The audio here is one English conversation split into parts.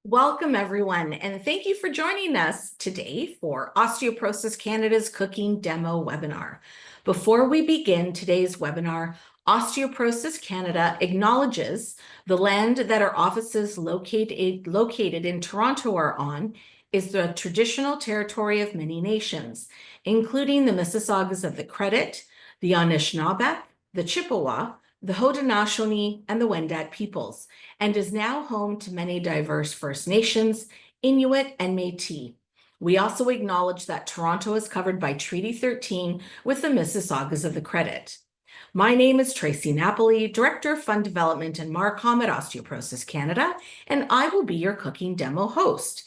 Welcome, everyone, and thank you for joining us today for Osteoporosis Canada's Cooking Demo webinar. Before we begin today's webinar, Osteoporosis Canada acknowledges the land that our offices located in Toronto are on is the traditional territory of many nations, including the Mississaugas of the Credit, the Anishinaabe, the Chippewa, the Haudenosaunee, and the Wendat peoples, and is now home to many diverse First Nations, Inuit, and Métis. We also acknowledge that Toronto is covered by Treaty 13 with the Mississaugas of the Credit. My name is Tracie Napoli, Director of Fund Development and MARCOM at Osteoporosis Canada, and I will be your cooking demo host.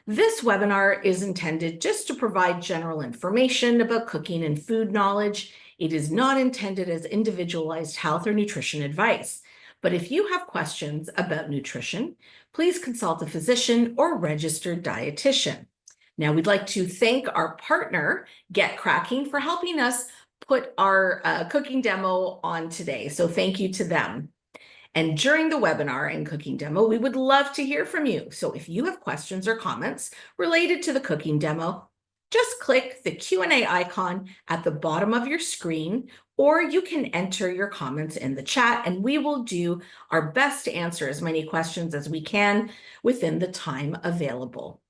This webinar is intended just to provide general information about cooking and food knowledge. It is not intended as individualized health or nutrition advice. But if you have questions about nutrition, please consult a physician or registered dietitian. Now, we'd like to thank our partner, Get Cracking, for helping us put our cooking demo on today. So thank you to them. And during the webinar and cooking demo, we would love to hear from you. So if you have questions or comments related to the cooking demo, just click the Q&A icon at the bottom of your screen, or you can enter your comments in the chat, and we will do our best to answer as many questions as we can within the time available.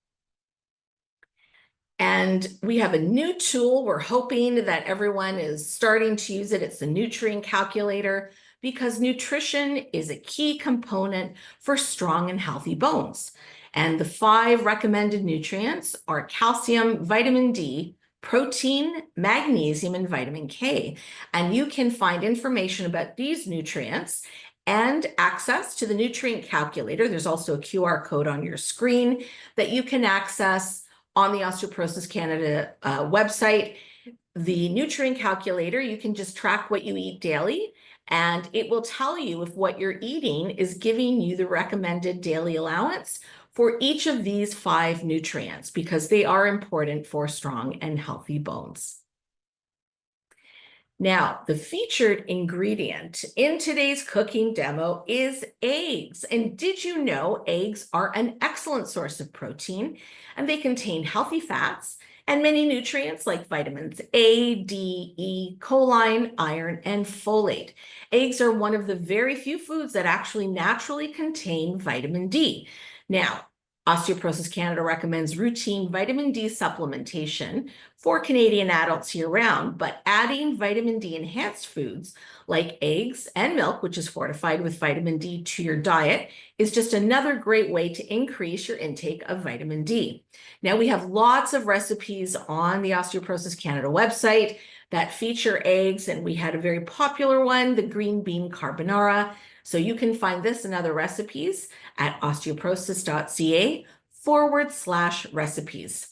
And we have a new tool. We're hoping that everyone is starting to use it. It's the nutrient calculator, because nutrition is a key component for strong and healthy bones. And the 5 recommended nutrients are calcium, vitamin D, protein, magnesium, and vitamin K. And you can find information about these nutrients and access to the nutrient calculator. There's also a QR code on your screen that you can access on the Osteoporosis Canada website. The nutrient calculator, you can just track what you eat daily, and it will tell you if what you're eating is giving you the recommended daily allowance for each of these 5 nutrients, because they are important for strong and healthy bones. Now, the featured ingredient in today's cooking demo is eggs. And did you know eggs are an excellent source of protein, and they contain healthy fats and many nutrients like vitamins A, D, E, choline, iron, and folate. Eggs are one of the very few foods that actually naturally contain vitamin D. Now, Osteoporosis Canada recommends routine vitamin D supplementation for Canadian adults year-round, but adding vitamin D enhanced foods like eggs and milk, which is fortified with vitamin D, to your diet is just another great way to increase your intake of vitamin D. Now, we have lots of recipes on the Osteoporosis Canada website that feature eggs, and we had a very popular one, the green bean carbonara. So you can find this and other recipes at osteoporosis.ca/recipes.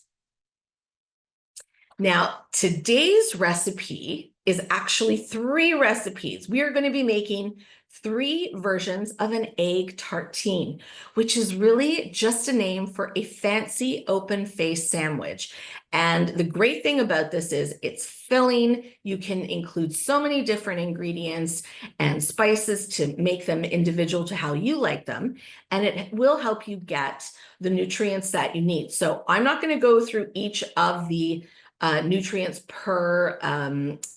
Now, today's recipe is actually 3 recipes. We are going to be making 3 versions of an egg tartine, which is really just a name for a fancy open-faced sandwich. And the great thing about this is it's filling. You can include so many different ingredients and spices to make them individual to how you like them, and it will help you get the nutrients that you need. So I'm not going to go through each of the nutrients per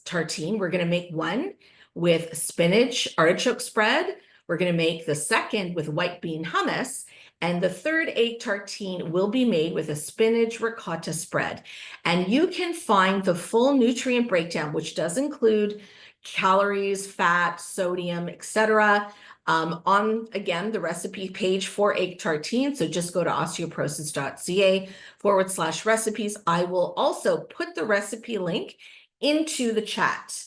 tartine. We're going to make one with spinach artichoke spread. We're going to make the second with white bean hummus. And the third egg tartine will be made with a spinach ricotta spread. And you can find the full nutrient breakdown, which does include calories, fat, sodium, etc., on, again, the recipe page for egg tartine. So just go to osteoporosis.ca/recipes. I will also put the recipe link into the chat.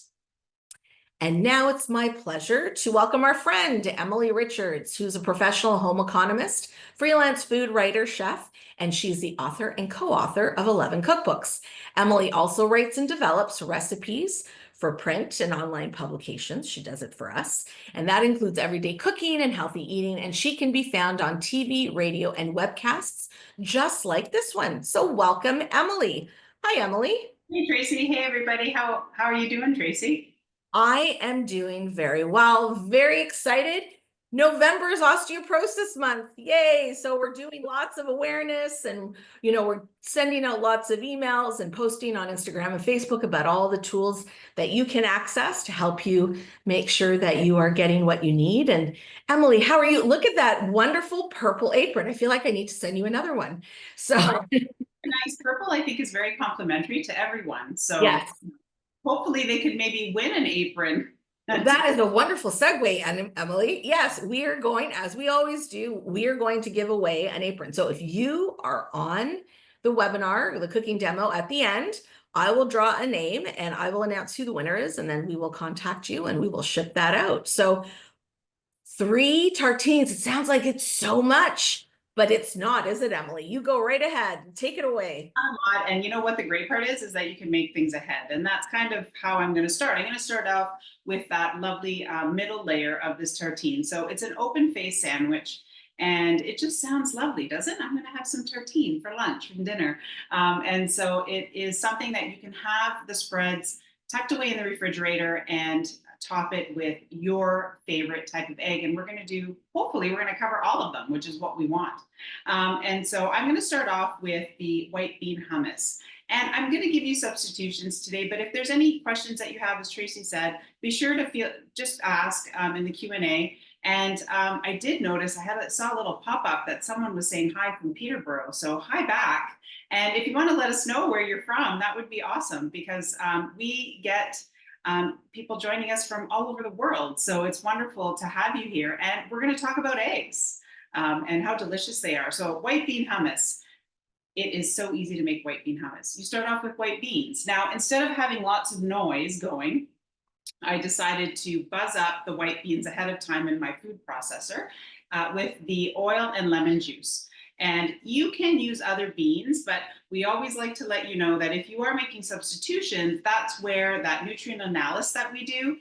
And now it's my pleasure to welcome our friend, Emily Richards, who's a professional home economist, freelance food writer, chef, and she's the author and co-author of 11 cookbooks. Emily also writes and develops recipes for print and online publications. She does it for us. And that includes everyday cooking and healthy eating. And she can be found on TV, radio, and webcasts, just like this one. So welcome, Emily. Hi, Emily. Hey, Tracie. Hey, everybody. How are you doing, Tracie? I am doing very well, very excited. November is Osteoporosis Month. Yay. So we're doing lots of awareness and, we're sending out lots of emails and posting on Instagram and Facebook about all the tools that you can access to help you make sure that you are getting what you need. And Emily, how are you? Look at that wonderful purple apron. I feel like I need to send you another one. So Nice purple, I think, is very complimentary to everyone. So yes. Hopefully they could maybe win an apron. That is a wonderful segue, Emily. Yes, we are going, as we always do, we are going to give away an apron. So if you are on the webinar, the cooking demo at the end, I will draw a name and I will announce who the winner is, and then we will contact you and we will ship that out. So 3 tartines, it sounds like it's so much, but it's not, is it, Emily? You go right ahead and take it away. A lot. And you know what the great part is that you can make things ahead. And that's kind of how I'm going to start. I'm going to start off with that lovely middle layer of this tartine. So it's an open face sandwich. And it just sounds lovely, doesn't it? I'm going to have some tartine for lunch and dinner. And so it is something that you can have the spreads tucked away in the refrigerator and top it with your favorite type of egg. And we're going to do, hopefully, we're going to cover all of them, which is what we want. And so I'm going to start off with the white bean hummus. And I'm going to give you substitutions today, but if there's any questions that you have, as Tracie said, be sure to just ask in the Q&A. And I did notice, saw a little pop-up that someone was saying hi from Peterborough. So hi back. And if you want to let us know where you're from, that would be awesome, because we get people joining us from all over the world. So it's wonderful to have you here. And we're going to talk about eggs and how delicious they are. So white bean hummus. It is so easy to make white bean hummus. You start off with white beans. Now, instead of having lots of noise going, I decided to buzz up the white beans ahead of time in my food processor with the oil and lemon juice. And you can use other beans, but we always like to let you know that if you are making substitutions, that's where that nutrient analysis that we do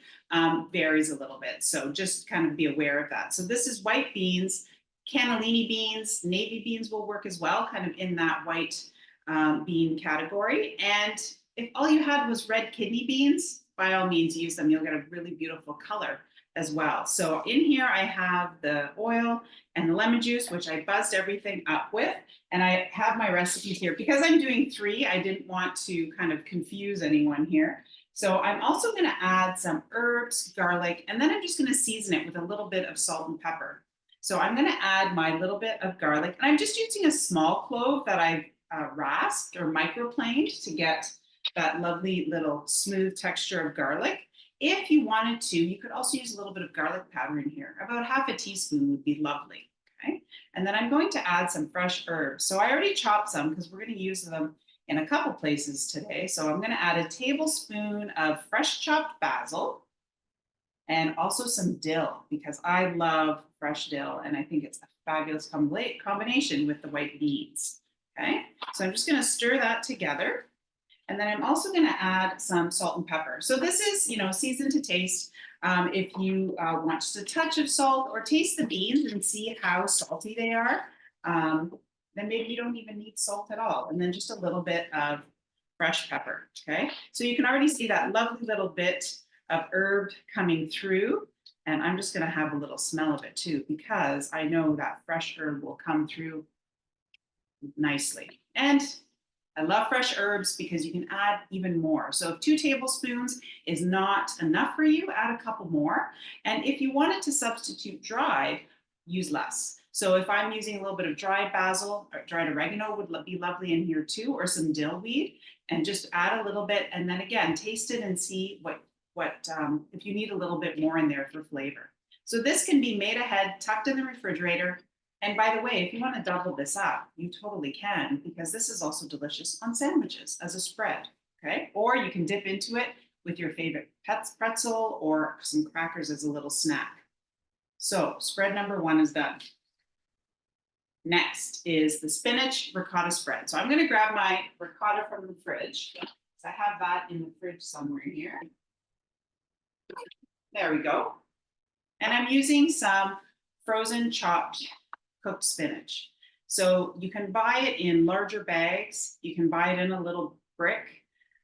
varies a little bit. So just kind of be aware of that. So this is white beans, cannellini beans, navy beans will work as well, kind of in that white bean category. And if all you had was red kidney beans, by all means use them. You'll get a really beautiful color as well. So in here I have the oil and the lemon juice, which I buzzed everything up with. And I have my recipes here. Because I'm doing 3, I didn't want to kind of confuse anyone here. So I'm also going to add some herbs, garlic, and then I'm just going to season it with a little bit of salt and pepper. So I'm going to add my little bit of garlic. And I'm just using a small clove that I rasped or microplaned to get that lovely little smooth texture of garlic. If you wanted to, you could also use a little bit of garlic powder in here. About half a teaspoon would be lovely. Okay. And then I'm going to add some fresh herbs. So I already chopped some because we're going to use them in a couple places today. So I'm going to add a tablespoon of fresh chopped basil and also some dill, because I love fresh dill and I think it's a fabulous combination with the white beans. Okay. So I'm just going to stir that together. And then I'm also going to add some salt and pepper. So this is, seasoned to taste. If you want just a touch of salt or taste the beans and see how salty they are, then maybe you don't even need salt at all. And then just a little bit of fresh pepper. Okay. So you can already see that lovely little bit of herb coming through. And I'm just going to have a little smell of it too, because I know that fresh herb will come through nicely. And I love fresh herbs because you can add even more. So if 2 tablespoons is not enough for you, add a couple more. And if you wanted to substitute dried, use less. So if I'm using a little bit of dried basil or dried oregano would be lovely in here too, or some dill weed, and just add a little bit. And then again, taste it and see what if you need a little bit more in there for flavor. So this can be made ahead, tucked in the refrigerator. And by the way, if you want to double this up, you totally can, because this is also delicious on sandwiches as a spread, okay? Or you can dip into it with your favorite pretzel or some crackers as a little snack. So spread number 1 is done. Next is the spinach ricotta spread. So I'm going to grab my ricotta from the fridge. So I have that in the fridge somewhere here. There we go. And I'm using some frozen chopped cooked spinach. So you can buy it in larger bags. You can buy it in a little brick.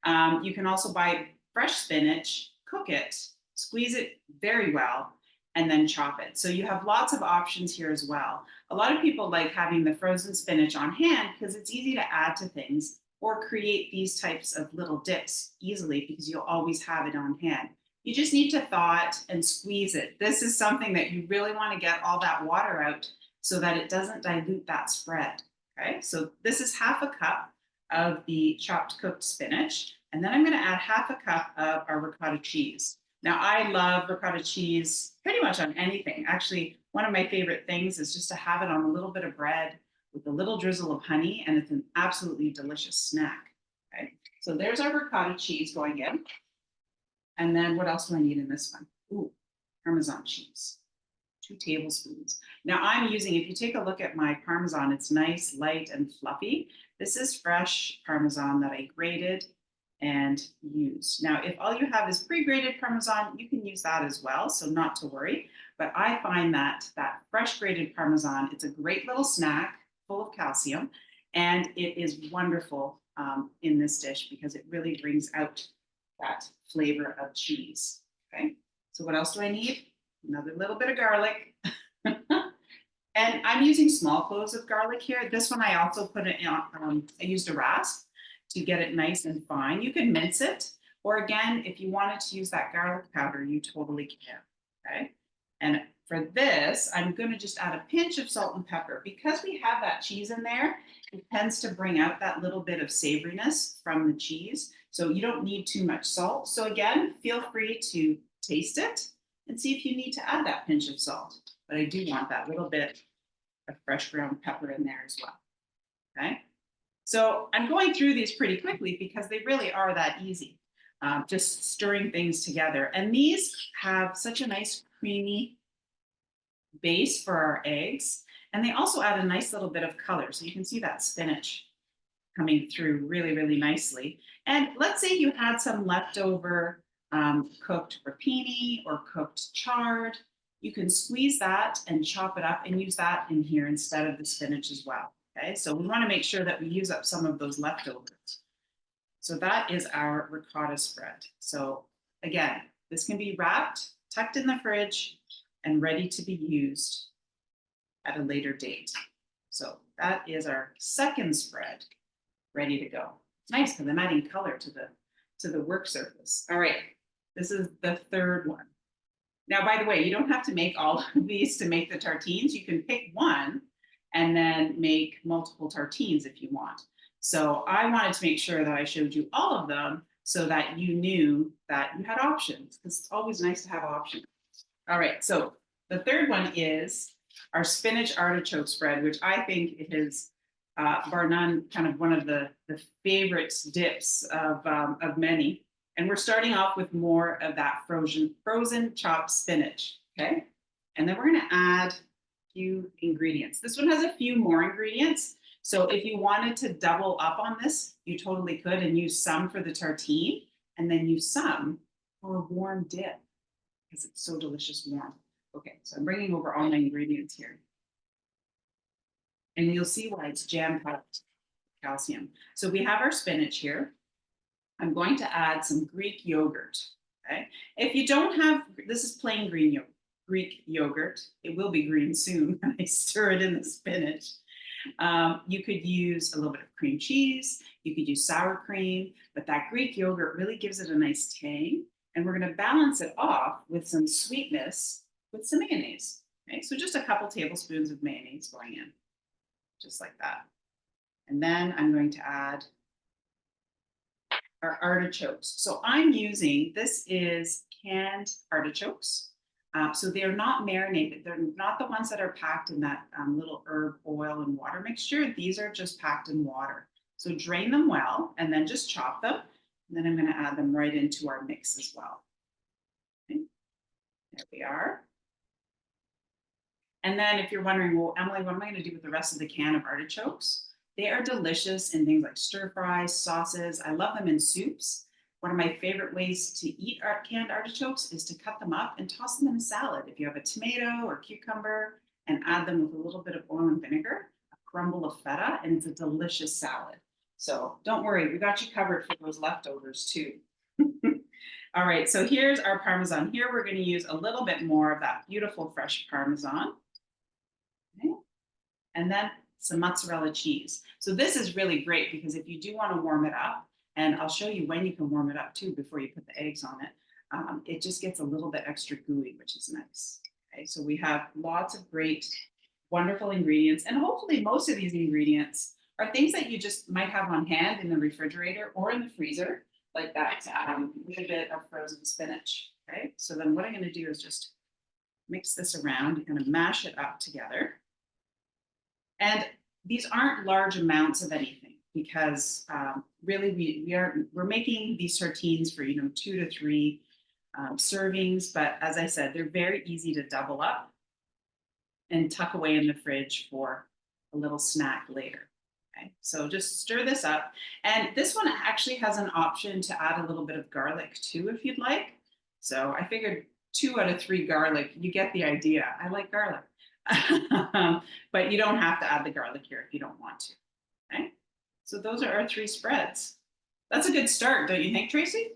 You can also buy fresh spinach, cook it, squeeze it very well, and then chop it. So you have lots of options here as well. A lot of people like having the frozen spinach on hand because it's easy to add to things or create these types of little dips easily because you'll always have it on hand. You just need to thaw it and squeeze it. This is something that you really want to get all that water out so that it doesn't dilute that spread. Okay, so this is half a cup of the chopped cooked spinach. And then I'm going to add half a cup of our ricotta cheese. Now, I love ricotta cheese pretty much on anything. Actually, one of my favorite things is just to have it on a little bit of bread with a little drizzle of honey, and it's an absolutely delicious snack. Okay, so there's our ricotta cheese going in. And then what else do I need in this one? Ooh, Parmesan cheese, 2 tablespoons. Now I'm using, if you take a look at my Parmesan, it's nice, light, and fluffy. This is fresh Parmesan that I grated and used. Now, if all you have is pre-grated Parmesan, you can use that as well, so not to worry. But I find that fresh grated Parmesan, it's a great little snack full of calcium, and it is wonderful in this dish because it really brings out that flavor of cheese. Okay, so what else do I need? Another little bit of garlic. And I'm using small cloves of garlic here. This one I also put it on, I used a rasp to get it nice and fine. You can mince it, or again, if you wanted to use that garlic powder, you totally can, okay? And for this, I'm gonna just add a pinch of salt and pepper. Because we have that cheese in there, it tends to bring out that little bit of savoriness from the cheese. So you don't need too much salt. So again, feel free to taste it and see if you need to add that pinch of salt. But I do want that little bit of fresh ground pepper in there as well, okay? So I'm going through these pretty quickly because they really are that easy, just stirring things together. And these have such a nice creamy base for our eggs. And they also add a nice little bit of color. So you can see that spinach coming through really, really nicely. And let's say you had some leftover cooked rapini or cooked chard. You can squeeze that and chop it up and use that in here instead of the spinach as well. Okay, so we want to make sure that we use up some of those leftovers. So that is our ricotta spread. So again, this can be wrapped, tucked in the fridge, and ready to be used at a later date. So that is our second spread ready to go. It's nice because I'm adding color to the work surface. All right, this is the third one. Now, by the way, you don't have to make all of these to make the tartines. You can pick one and then make multiple tartines if you want. So I wanted to make sure that I showed you all of them so that you knew that you had options, because it's always nice to have options. All right, so the third one is our spinach artichoke spread, which I think it is bar none, kind of one of the favorite dips of many. And we're starting off with more of that frozen chopped spinach, okay? And then we're gonna add a few ingredients. This one has a few more ingredients. So if you wanted to double up on this, you totally could and use some for the tartine and then use some for a warm dip because it's so delicious warm. Okay, so I'm bringing over all my ingredients here. And you'll see why it's jam-packed calcium. So we have our spinach here. I'm going to add some Greek yogurt, okay? If you don't have, this is plain Greek yogurt. It will be green soon when I stir it in the spinach. You could use a little bit of cream cheese. You could use sour cream, but that Greek yogurt really gives it a nice tang. And we're gonna balance it off with some sweetness with some mayonnaise, okay? So just a couple tablespoons of mayonnaise going in, just like that. And then I'm going to add our artichokes. So I'm using, this is canned artichokes. So they're not marinated. They're not the ones that are packed in that little herb oil and water mixture. These are just packed in water. So drain them well and then just chop them. And then I'm gonna add them right into our mix as well. Okay. There we are. And then if you're wondering, well, Emily, what am I gonna do with the rest of the can of artichokes? They are delicious in things like stir fries, sauces. I love them in soups. One of my favorite ways to eat canned artichokes is to cut them up and toss them in a salad. If you have a tomato or cucumber and add them with a little bit of oil and vinegar, a crumble of feta, and it's a delicious salad. So don't worry, we got you covered for those leftovers too. All right, so here's our Parmesan. Here we're going to use a little bit more of that beautiful fresh Parmesan. Okay. And then some mozzarella cheese. So this is really great because if you do want to warm it up, and I'll show you when you can warm it up too before you put the eggs on it, it just gets a little bit extra gooey, which is nice. Okay, so we have lots of great, wonderful ingredients, and hopefully most of these ingredients are things that you just might have on hand in the refrigerator or in the freezer, like that little bit of frozen spinach. Okay, so then what I'm going to do is just mix this around. You're going to mash it up together. And these aren't large amounts of anything because really we're making these tartines for 2 to 3 servings. But as I said, they're very easy to double up and tuck away in the fridge for a little snack later. Okay, so just stir this up. And this one actually has an option to add a little bit of garlic too, if you'd like. So I figured 2 out of 3 garlic, you get the idea. I like garlic. But you don't have to add the garlic here if you don't want to. Okay, so those are our 3 spreads. That's a good start, don't you think, Tracie?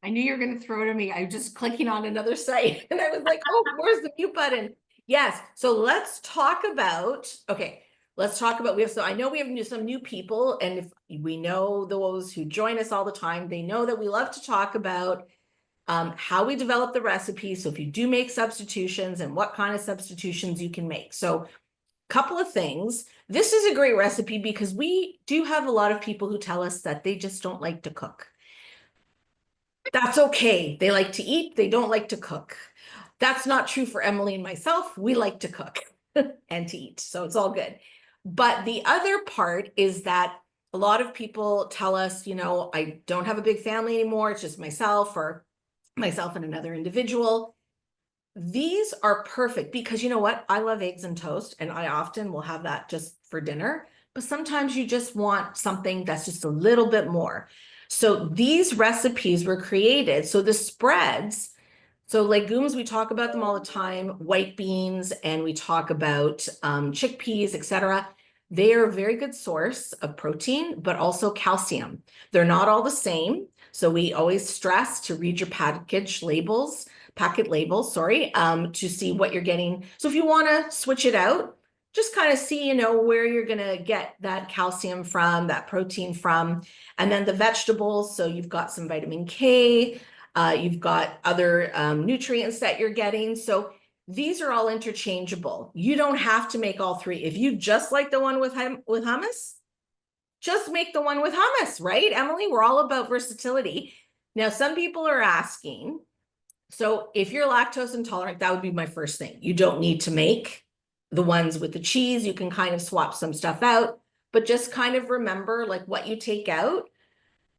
I knew you were going to throw it at me. I was just clicking on another site and I was like, oh, where's the mute button? Yes. So let's talk about, so I know we have some new people, and if we know those who join us all the time, they know that we love to talk about how we develop the recipe. So if you do make substitutions and what kind of substitutions you can make. So couple of things. This is a great recipe because we do have a lot of people who tell us that they just don't like to cook. That's okay. They like to eat. They don't like to cook. That's not true for Emily and myself. We like to cook and to eat. So it's all good. But the other part is that a lot of people tell us, I don't have a big family anymore. It's just myself or myself and another individual. These are perfect because you know what? I love eggs and toast, and I often will have that just for dinner. But sometimes you just want something that's just a little bit more. So these recipes were created. So the spreads, so legumes, we talk about them all the time, white beans, and we talk about chickpeas, etc. They are a very good source of protein, but also calcium. They're not all the same. So we always stress to read your packet labels, to see what you're getting. So if you want to switch it out, just kind of see, where you're going to get that calcium from, that protein from, and then the vegetables. So you've got some vitamin K, you've got other nutrients that you're getting. So these are all interchangeable. You don't have to make all 3. If you just like the one with hummus, just make the one with hummus, right, Emily? We're all about versatility. Now, some people are asking, so if you're lactose intolerant, that would be my first thing. You don't need to make the ones with the cheese. You can kind of swap some stuff out, but just kind of remember like what you take out.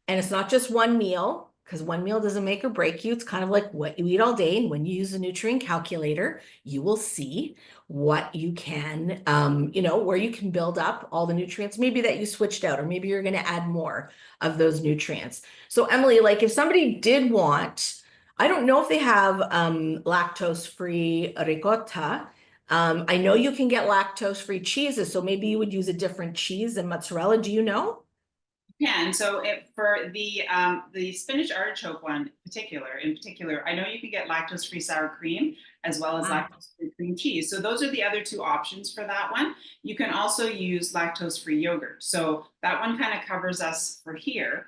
And it's not just one meal, because one meal doesn't make or break you. It's kind of like what you eat all day. And when you use a nutrient calculator, you will see what you can, where you can build up all the nutrients, maybe that you switched out, or maybe you're going to add more of those nutrients. So Emily, like if somebody did want, I don't know if they have lactose-free ricotta. I know you can get lactose-free cheeses, so maybe you would use a different cheese than mozzarella. Do you know? Can. So for the spinach artichoke one in particular, I know you can get lactose-free sour cream as well as lactose-free cream cheese. So those are the other 2 options for that one. You can also use lactose-free yogurt. So that one kind of covers us for here.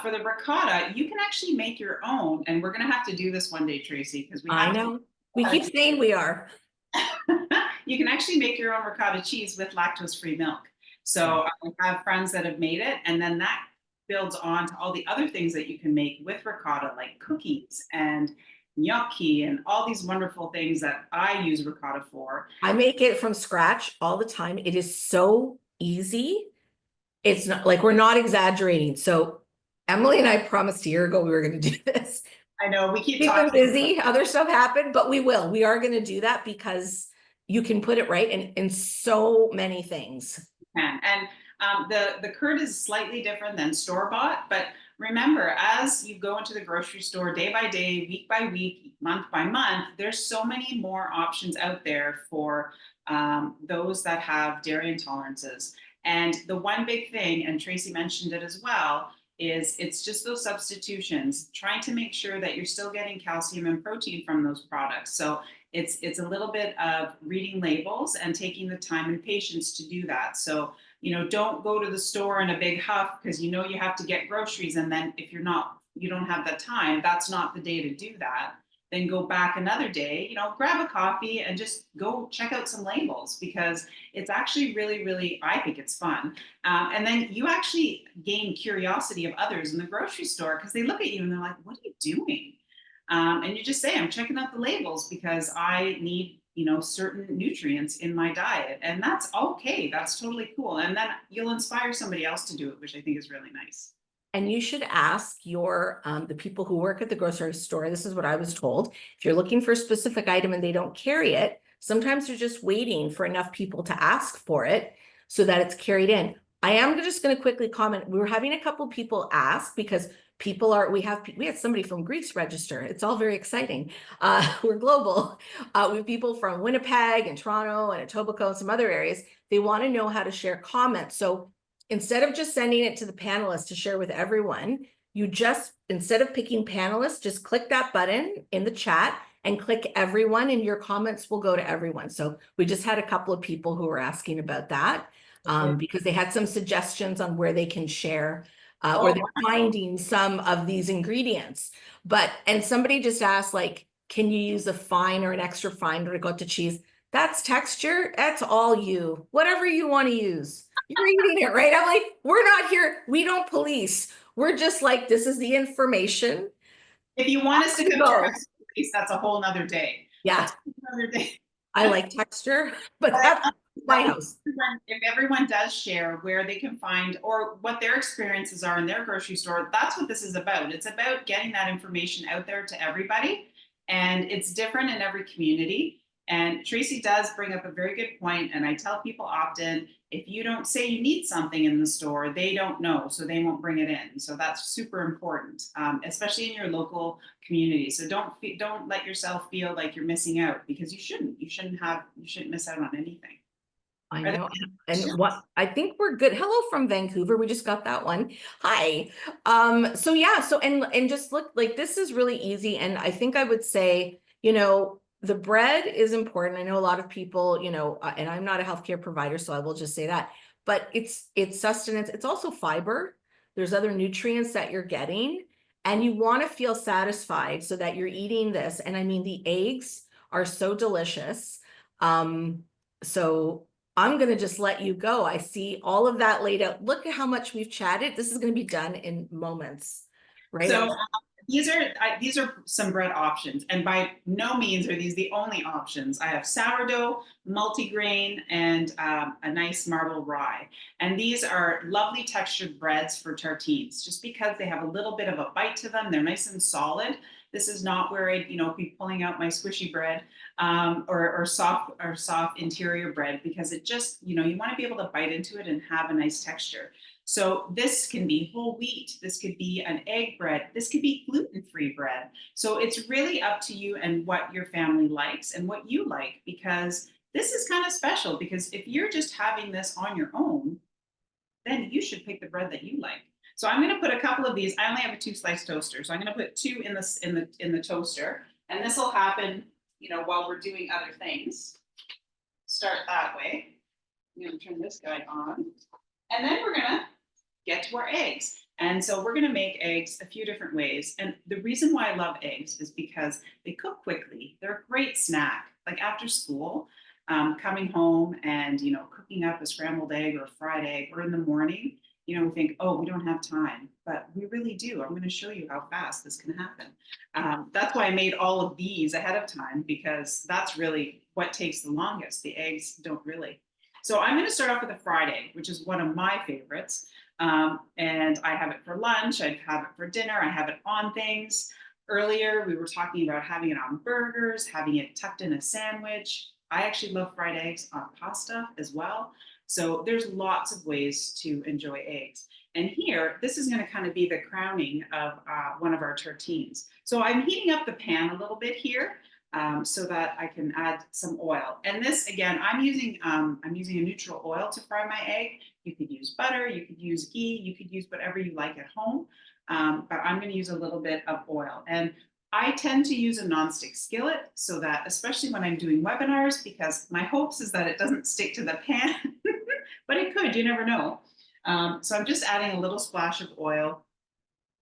For the ricotta, you can actually make your own, and we're going to have to do this one day, Tracie, because I know. We keep saying we are. You can actually make your own ricotta cheese with lactose-free milk. So I have friends that have made it, and then that builds on to all the other things that you can make with ricotta, like cookies and gnocchi and all these wonderful things that I use ricotta for. I make it from scratch all the time. It is so easy. It's not like we're not exaggerating. So Emily and I promised a year ago we were going to do this. I know we keep We've been talking. busy, other stuff happened, but we will. We are going to do that because you can put it right in so many things. And the curd is slightly different than store-bought, but remember, as you go into the grocery store day by day, week by week, month by month, there's so many more options out there for those that have dairy intolerances. And the one big thing, and Tracie mentioned it as well, is it's just those substitutions, trying to make sure that you're still getting calcium and protein from those products. So it's a little bit of reading labels and taking the time and patience to do that. So, you know, don't go to the store in a big huff because you know you have to get groceries. And then if you don't have the time, that's not the day to do that. Then go back another day, you know, grab a coffee and just go check out some labels, because it's actually really, really, I think it's fun. And then you actually gain curiosity of others in the grocery store because they look at you and they're like, what are you doing? And you just say, I'm checking out the labels because I need, you know, certain nutrients in my diet. And that's okay. That's totally cool. And then you'll inspire somebody else to do it, which I think is really nice. And you should ask your the people who work at the grocery store. This is what I was told. If you're looking for a specific item and they don't carry it, sometimes they're just waiting for enough people to ask for it so that it's carried in. I am just going to quickly comment. We were having a couple people ask because people are, we had somebody from Greece register. It's all very exciting. We're global. We have people from Winnipeg and Toronto and Etobicoke and some other areas. They want to know how to share comments. So instead of just sending it to the panelists to share with everyone, you just, instead of picking panelists, just click that button in the chat and click everyone, and your comments will go to everyone. So we just had a couple of people who were asking about that because they had some suggestions on where they can share or they're finding some of these ingredients. And somebody just asked, like, can you use a fine or an extra fine ricotta cheese? That's texture. That's all you, whatever you want to use. You're eating it, right? I'm like, we're not here. We don't police. We're just like, this is the information. If you want us to come to your house, that's a whole nother day. Yeah. Another day. I like texture, but that's my house. If everyone does share where they can find or what their experiences are in their grocery store, that's what this is about. It's about getting that information out there to everybody. And it's different in every community. And Tracie does bring up a very good point. And I tell people often, if you don't say you need something in the store, they don't know, so they won't bring it in. So that's super important, especially in your local community. So don't let yourself feel like you're missing out, because you shouldn't. You shouldn't miss out on anything. I know. And what I think we're good. Hello from Vancouver. We just got that one. Hi. So yeah, so and just look, like, this is really easy. And I think I would say, you know, the bread is important. I know a lot of people, you know, and I'm not a healthcare provider, so I will just say that, but it's sustenance. It's also fiber. There's other nutrients that you're getting, and you want to feel satisfied so that you're eating this. And I mean, the eggs are so delicious. So I'm going to just let you go. I see all of that laid out. Look at how much we've chatted. This is going to be done in moments, right? So these are some bread options, and by no means are these the only options. I have sourdough, multigrain, and a nice marble rye. And these are lovely textured breads for tartines, just because they have a little bit of a bite to them. They're nice and solid. This is not where I'd, you know, be pulling out my squishy bread or soft interior bread, because it just, you know, you want to be able to bite into it and have a nice texture. So this can be whole wheat, this could be an egg bread, this could be gluten-free bread. So it's really up to you and what your family likes and what you like, because this is kind of special, because if you're just having this on your own, then you should pick the bread that you like. So I'm going to put a couple of these. I only have a 2-slice toaster, so I'm going to put 2 in the toaster, and this will happen, you know, while we're doing other things. Start that way. I'm going to turn this guy on, and then we're going to get to our eggs. And so we're going to make eggs a few different ways. And the reason why I love eggs is because they cook quickly. They're a great snack, like after school, coming home and, you know, cooking up a scrambled egg or a fried egg, or in the morning. You know, we think, oh, we don't have time, but we really do. I'm going to show you how fast this can happen. That's why I made all of these ahead of time, because that's really what takes the longest. The eggs don't really. So I'm going to start off with a fried egg, which is one of my favorites. And I have it for lunch, I have it for dinner, I have it on things. Earlier, we were talking about having it on burgers, having it tucked in a sandwich. I actually love fried eggs on pasta as well. So there's lots of ways to enjoy eggs. And here, this is going to kind of be the crowning of one of our tartines. So I'm heating up the pan a little bit here. so that I can add some oil. And this, again, I'm using a neutral oil to fry my egg. You could use butter, you could use ghee, you could use whatever you like at home, but I'm going to use a little bit of oil. And I tend to use a nonstick skillet so that, especially when I'm doing webinars, because my hopes is that it doesn't stick to the pan, but it could, you never know. So I'm just adding a little splash of oil,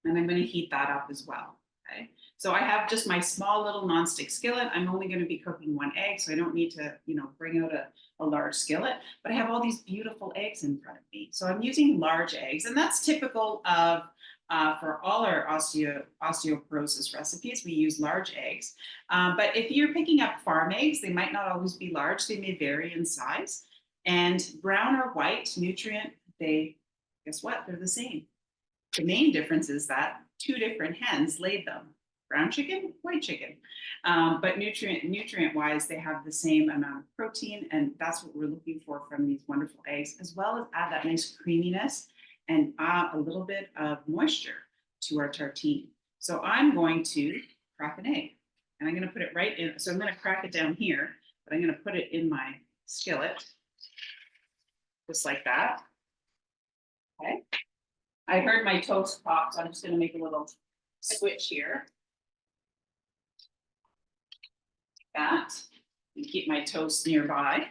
and I'm going to heat that up as well. Okay. So I have just my small little nonstick skillet. I'm only going to be cooking one egg, so I don't need to, bring out a large skillet, but I have all these beautiful eggs in front of me. So I'm using large eggs, and that's typical of, for all our osteoporosis recipes, we use large eggs. But if you're picking up farm eggs, they might not always be large. They may vary in size. And brown or white nutrient, guess what? They're the same. The main difference is that 2 different hens laid them. Brown chicken, white chicken. But nutrient-wise, they have the same amount of protein, and that's what we're looking for from these wonderful eggs, as well as add that nice creaminess and a little bit of moisture to our tartine. So I'm going to crack an egg, and I'm going to put it right in. So I'm going to crack it down here, but I'm going to put it in my skillet, just like that. Okay. I heard my toast pop, so I'm just going to make a little switch here. That and keep my toast nearby.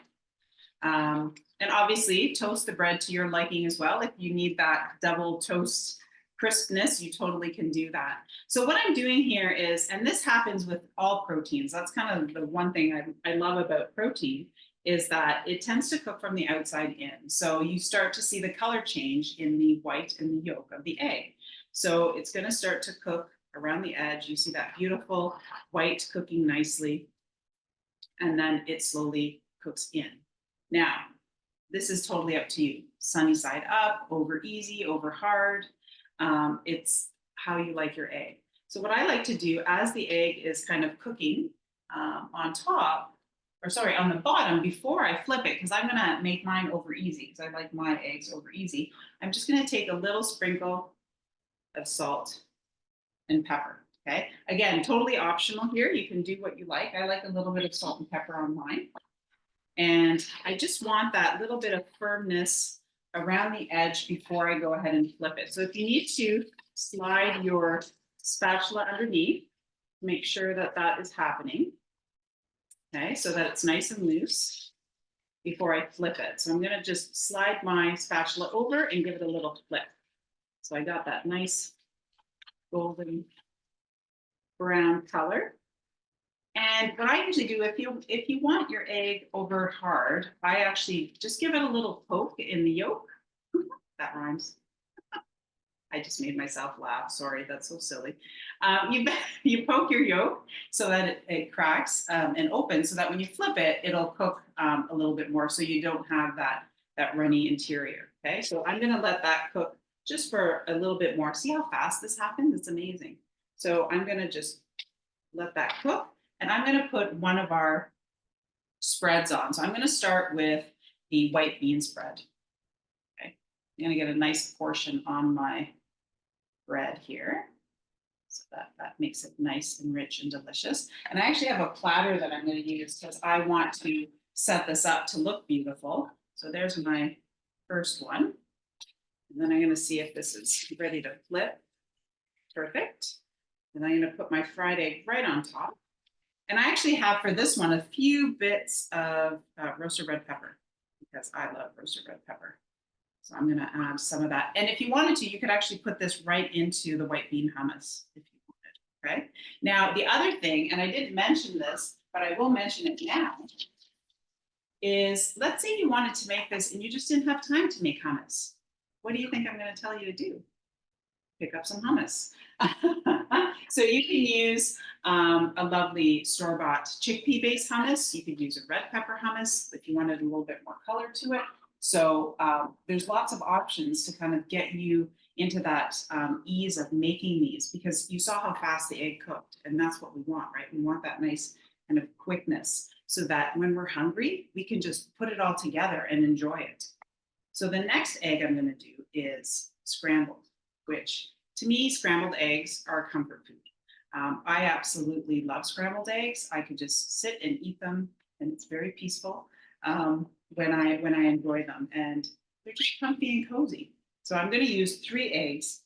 And obviously toast the bread to your liking as well. If you need that double toast crispness, you totally can do that. So what I'm doing here is, and this happens with all proteins, that's kind of the one thing I love about protein, is that it tends to cook from the outside in. So you start to see the color change in the white and the yolk of the egg. So it's going to start to cook around the edge. You see that beautiful white cooking nicely, and then it slowly cooks in. Now, this is totally up to you. Sunny side up, over easy, over hard. It's how you like your egg. So what I like to do as the egg is kind of cooking on top, or sorry, on the bottom before I flip it, because I'm gonna make mine over easy, because I like my eggs over easy. I'm just gonna take a little sprinkle of salt and pepper. Okay, again, totally optional here. You can do what you like. I like a little bit of salt and pepper on mine. And I just want that little bit of firmness around the edge before I go ahead and flip it. So if you need to slide your spatula underneath, make sure that that is happening. Okay, so that it's nice and loose before I flip it. So I'm going to just slide my spatula over and give it a little flip. So I got that nice golden brown color. And what I usually do, if you want your egg over hard, I actually just give it a little poke in the yolk. That rhymes. I just made myself laugh. Sorry, that's so silly. You poke your yolk so that it cracks and opens, so that when you flip it, it'll cook a little bit more, so you don't have that runny interior. Okay, so I'm going to let that cook just for a little bit more. See how fast this happens? It's amazing. So I'm going to just let that cook. And I'm going to put one of our spreads on. So I'm going to start with the white bean spread. Okay, I'm going to get a nice portion on my bread here. So that makes it nice and rich and delicious. And I actually have a platter that I'm going to use because I want to set this up to look beautiful. So there's my first one. And then I'm going to see if this is ready to flip. Perfect. And I'm going to put my fried egg right on top. And I actually have for this one a few bits of roasted red pepper, because I love roasted red pepper. So I'm going to add some of that. And if you wanted to, you could actually put this right into the white bean hummus if you wanted. Okay. Now, the other thing, and I didn't mention this, but I will mention it now, is let's say you wanted to make this and you just didn't have time to make hummus. What do you think I'm going to tell you to do? Pick up some hummus. So you can use a lovely store-bought chickpea-based hummus. You could use a red pepper hummus if you wanted a little bit more color to it. So there's lots of options to kind of get you into that ease of making these, because you saw how fast the egg cooked, and that's what we want, right? We want that nice kind of quickness, so that when we're hungry, we can just put it all together and enjoy it. So the next egg I'm going to do is scrambled, which to me, scrambled eggs are comfort food. I absolutely love scrambled eggs. I could just sit and eat them, and it's very peaceful when I enjoy them, and they're just comfy and cozy. So I'm going to use 3 eggs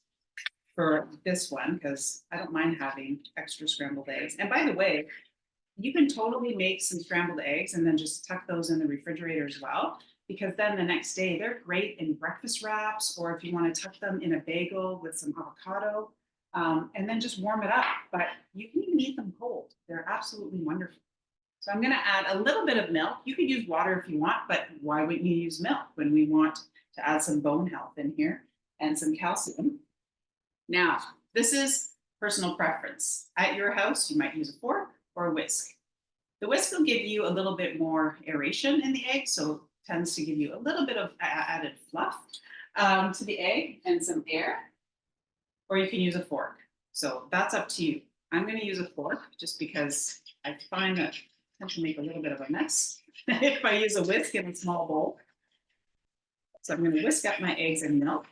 for this one because I don't mind having extra scrambled eggs. And by the way, you can totally make some scrambled eggs and then just tuck those in the refrigerator as well, because then the next day they're great in breakfast wraps, or if you want to tuck them in a bagel with some avocado, and then just warm it up. But you can even eat them cold. They're absolutely wonderful. So I'm going to add a little bit of milk. You could use water if you want, but why wouldn't you use milk when we want to add some bone health in here and some calcium? Now, this is personal preference. At your house, you might use a fork or a whisk. The whisk will give you a little bit more aeration in the egg, so tends to give you a little bit of added fluff to the egg and some air, or you can use a fork. So that's up to you. I'm going to use a fork just because I find that I tend to make a little bit of a mess if I use a whisk in a small bowl. So I'm going to whisk up my eggs and milk.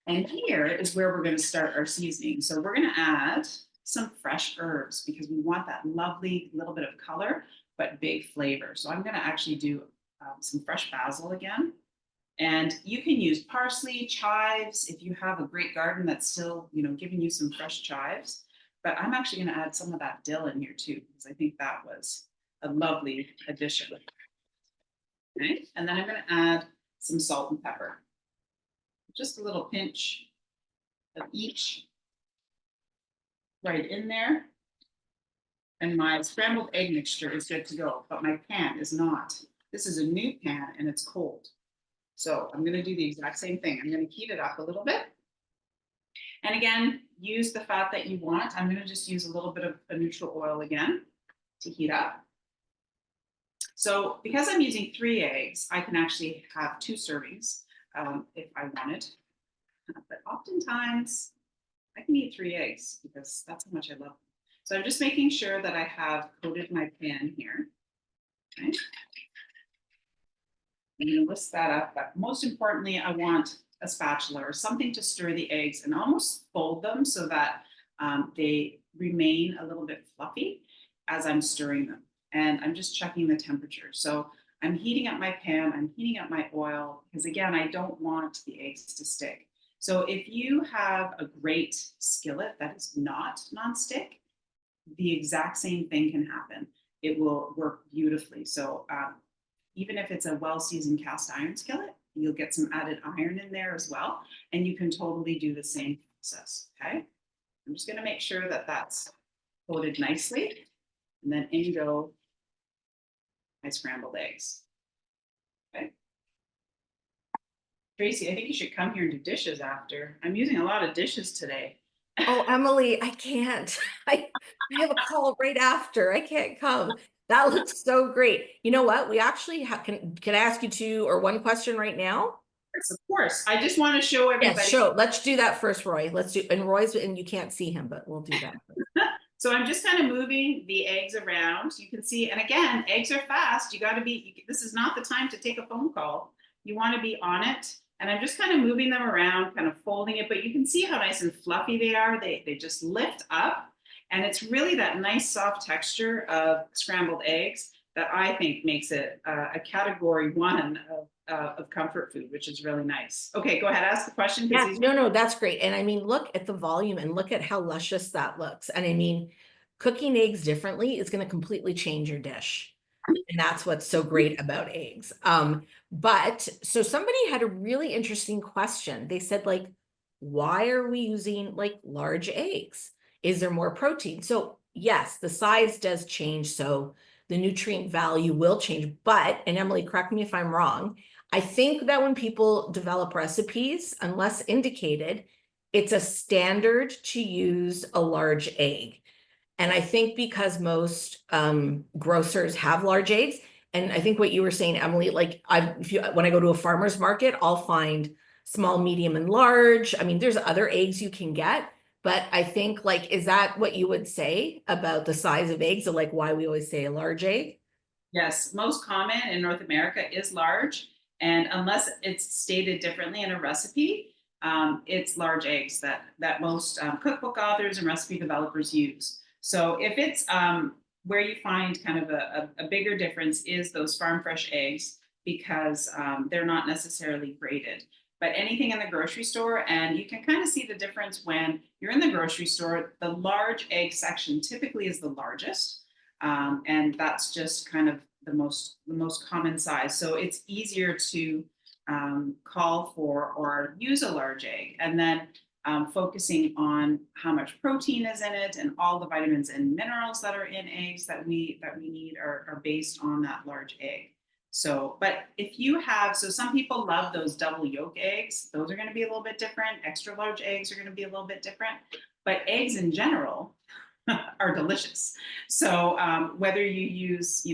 And here is where we're going to start our seasoning. So we're going to add some fresh herbs because we want that lovely little bit of color, but big flavor. So I'm going to actually do some fresh basil again. And you can use parsley, chives, if you have a great garden that's still, giving you some fresh chives. But I'm actually going to add some of that dill in here too, because I think that was a lovely addition. Okay, and then I'm going to add some salt and pepper. Just a little pinch of each right in there. And my scrambled egg mixture is good to go, but my pan is not. This is a new pan and it's cold. So I'm going to do the exact same thing. I'm going to heat it up a little bit. And again, use the fat that you want. I'm going to just use a little bit of a neutral oil again to heat up. So because I'm using 3 eggs, I can actually have 2 servings if I wanted. But oftentimes I can eat 3 eggs because that's how much I love them. So I'm just making sure that I have coated my pan here. Okay. I'm going to whisk that up, but most importantly, I want a spatula or something to stir the eggs and almost fold them so that they remain a little bit fluffy as I'm stirring them. And I'm just checking the temperature. So I'm heating up my pan, I'm heating up my oil, because again, I don't want the eggs to stick. So if you have a great skillet that is not nonstick, the exact same thing can happen. It will work beautifully. So even if it's a well-seasoned cast iron skillet, you'll get some added iron in there as well. And you can totally do the same process, okay? I'm just gonna make sure that that's coated nicely. And then in go my scrambled eggs, okay? Tracie, I think you should come here and do dishes after. I'm using a lot of dishes today. Oh, Emily, I can't. I have a call right after. I can't come. That looks so great. You know what? We actually can I ask you 2 or 1 question right now? Yes, of course. I just want to show everybody. Yes, show. Let's do that first, Roy. Let's do, and Roy's, and you can't see him, but we'll do that. So I'm just kind of moving the eggs around. You can see, and again, eggs are fast. You got to be, this is not the time to take a phone call. You want to be on it. And I'm just kind of moving them around, kind of folding it, but you can see how nice and fluffy they are. They just lift up. And it's really that nice soft texture of scrambled eggs that I think makes it a category 1 of comfort food, which is really nice. Okay, go ahead, ask the question. Yeah, no, that's great. And I mean, look at the volume and look at how luscious that looks. And I mean, cooking eggs differently is going to completely change your dish. And that's what's so great about eggs. But so somebody had a really interesting question. They said, like, why are we using like large eggs? Is there more protein? So yes, the size does change. So the nutrient value will change. But, and Emily, correct me if I'm wrong, I think that when people develop recipes, unless indicated, it's a standard to use a large egg. And I think because most grocers have large eggs, and I think what you were saying, Emily, like when I go to a farmer's market, I'll find small, medium, and large. I mean, there's other eggs you can get, but I think, like, is that what you would say about the size of eggs, or like why we always say a large egg? Yes, most common in North America is large. And unless it's stated differently in a recipe, it's large eggs that most cookbook authors and recipe developers use. So if it's where you find kind of a bigger difference is those farm fresh eggs, because they're not necessarily graded. But anything in the grocery store, and you can kind of see the difference when you're in the grocery store, the large egg section typically is the largest. And that's just kind of the most common size. So it's easier to call for or use a large egg, and then focusing on how much protein is in it, and all the vitamins and minerals that are in eggs that we need are based on that large egg. So, but if you have, so some people love those double yolk eggs. Those are going to be a little bit different. Extra large eggs are going to be a little bit different, but eggs in general are delicious. So whether you use,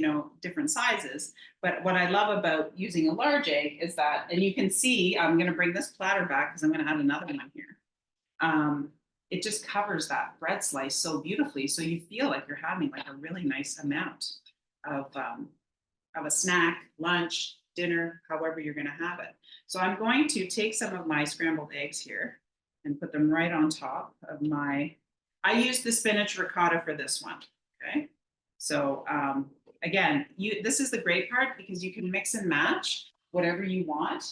different sizes, but what I love about using a large egg is that, and you can see, I'm going to bring this platter back because I'm going to add another one here. It just covers that bread slice so beautifully. So you feel like you're having like a really nice amount of a snack, lunch, dinner, however you're going to have it. So I'm going to take some of my scrambled eggs here and put them right on top of I use the spinach ricotta for this one, okay? So again, this is the great part, because you can mix and match whatever you want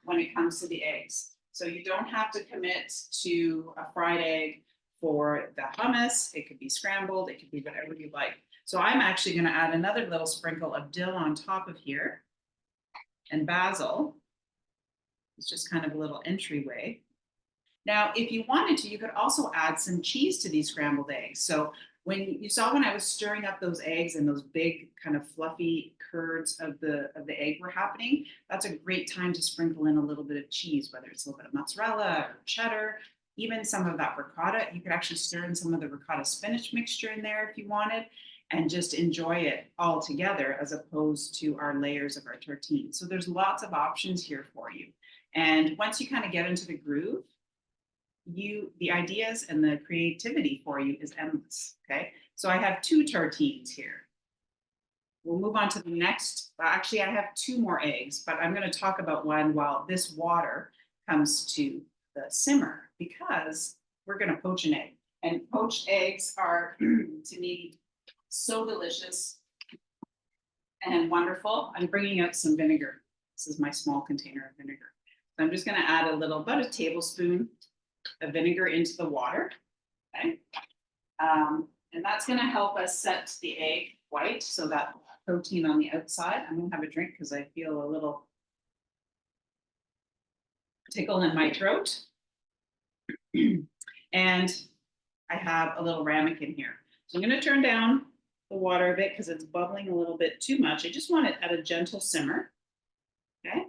when it comes to the eggs. So you don't have to commit to a fried egg for the hummus. It could be scrambled, it could be whatever you like. So I'm actually going to add another little sprinkle of dill on top of here, and basil. It's just kind of a little entryway. Now, if you wanted to, you could also add some cheese to these scrambled eggs. So when I was stirring up those eggs and those big kind of fluffy curds of the egg were happening, that's a great time to sprinkle in a little bit of cheese, whether it's a little bit of mozzarella or cheddar, even some of that ricotta. You could actually stir in some of the ricotta spinach mixture in there if you wanted, and just enjoy it all together as opposed to our layers of our tartine. So there's lots of options here for you. And once you kind of get into the groove, the ideas and the creativity for you is endless, okay? So I have 2 tartines here. We'll move on to the next. Actually, I have 2 more eggs, but I'm going to talk about one while this water comes to the simmer, because we're going to poach an egg. And poached eggs are, to me, so delicious and wonderful. I'm bringing out some vinegar. This is my small container of vinegar. So I'm just going to add about a tablespoon of vinegar into the water, okay? And that's going to help us set the egg white, so that protein on the outside. I'm going to have a drink because I feel a little tickle in my throat. And I have a little ramekin here. So I'm going to turn down the water a bit because it's bubbling a little bit too much. I just want it at a gentle simmer, okay?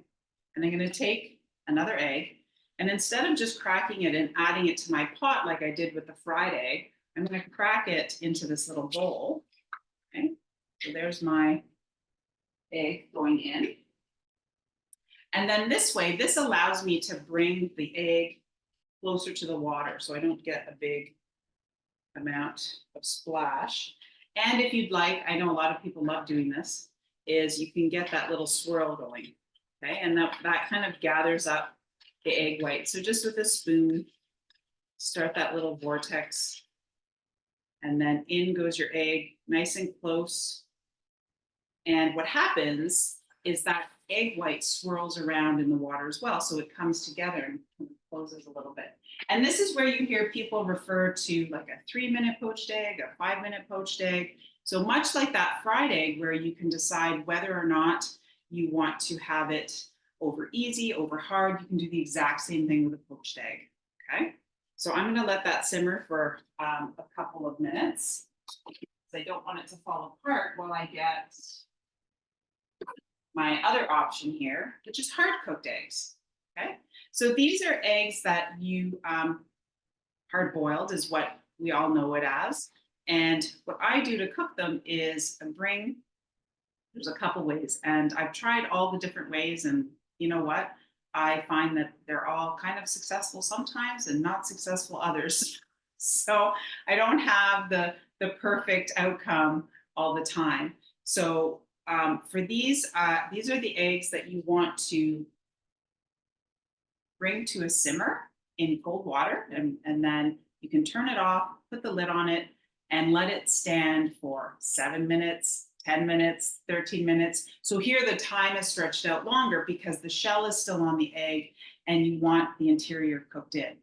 And I'm going to take another egg, and instead of just cracking it and adding it to my pot like I did with the fried egg, I'm going to crack it into this little bowl, okay? So there's my egg going in. And then this way, this allows me to bring the egg closer to the water so I don't get a big amount of splash. And if you'd like, I know a lot of people love doing this, is you can get that little swirl going, okay? And that kind of gathers up the egg white. So just with a spoon, start that little vortex, and then in goes your egg, nice and close. And what happens is that egg white swirls around in the water as well, so it comes together and closes a little bit. And this is where you hear people refer to like a 3-minute poached egg, a 5-minute poached egg. So much like that fried egg, where you can decide whether or not you want to have it over easy, over hard, you can do the exact same thing with a poached egg, okay? So I'm gonna let that simmer for a couple of minutes, because I don't want it to fall apart while I get my other option here, which is hard cooked eggs, okay? So these are eggs that you, hard boiled is what we all know it as. And what I do to cook them is there's a couple ways, and I've tried all the different ways, and you know what? I find that they're all kind of successful sometimes and not successful others. So I don't have the perfect outcome all the time. So for these are the eggs that you want to bring to a simmer in cold water, and then you can turn it off, put the lid on it, and let it stand for 7 minutes, 10 minutes, 13 minutes. So here the time is stretched out longer because the shell is still on the egg and you want the interior cooked in.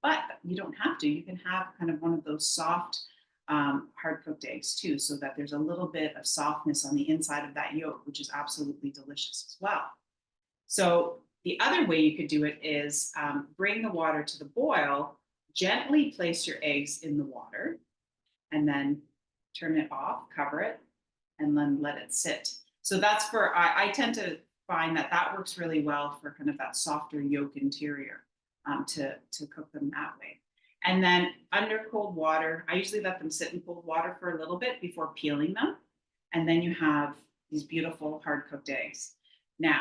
But you don't have to. You can have kind of one of those soft, hard-cooked eggs too, so that there's a little bit of softness on the inside of that yolk, which is absolutely delicious as well. So the other way you could do it is bring the water to the boil, gently place your eggs in the water, and then turn it off, cover it, and then let it sit. So that's for, I tend to find that that works really well for kind of that softer yolk interior, to cook them that way. And then under cold water, I usually let them sit in cold water for a little bit before peeling them. And then you have these beautiful hard cooked eggs. Now,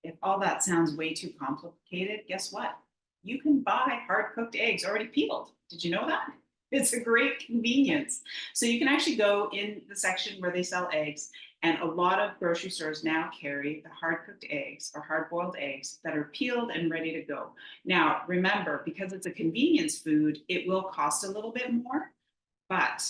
if all that sounds way too complicated, guess what? You can buy hard cooked eggs already peeled. Did you know that? It's a great convenience. So you can actually go in the section where they sell eggs, and a lot of grocery stores now carry the hard cooked eggs or hard boiled eggs that are peeled and ready to go. Now, remember, because it's a convenience food, it will cost a little bit more, but